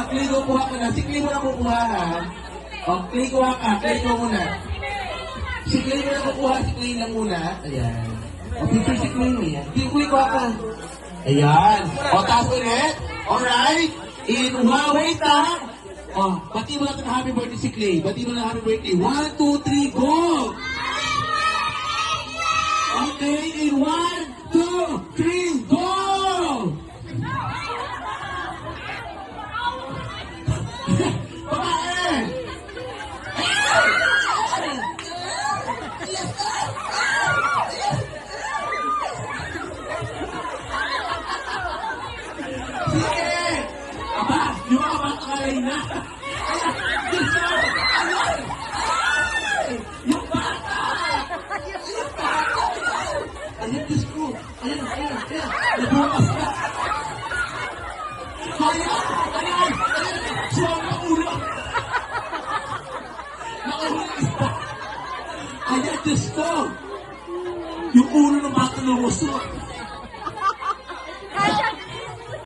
Clay, kukuha ka na. Si Clay mo na kukuha, ha? O, Clay, kuha ka. Clay ko muna. Si Clay mo na kukuha. Si Clay lang muna. Ayan. O, picture si Clay mo yan. Si Clay, kuha ka. Ayan. O, taas ulit. Alright. Wait, ha? O, bati mo natin happy birthday si Clay. Bati mo na happy birthday. 1, 2, 3, go! Okay, in 1, 2, 3, go! Babae! Sige! Aba, yung mga bata kalay na. Ayan, gusto! Ayan! Yung bata! Yung bata! Ayan, Diyos ko! Ayan! Nabukas na! Ayan! Sobrang ulo! Nakahuli isa! Ayan, Diyos ko! Yung ulo ng bata lumusok!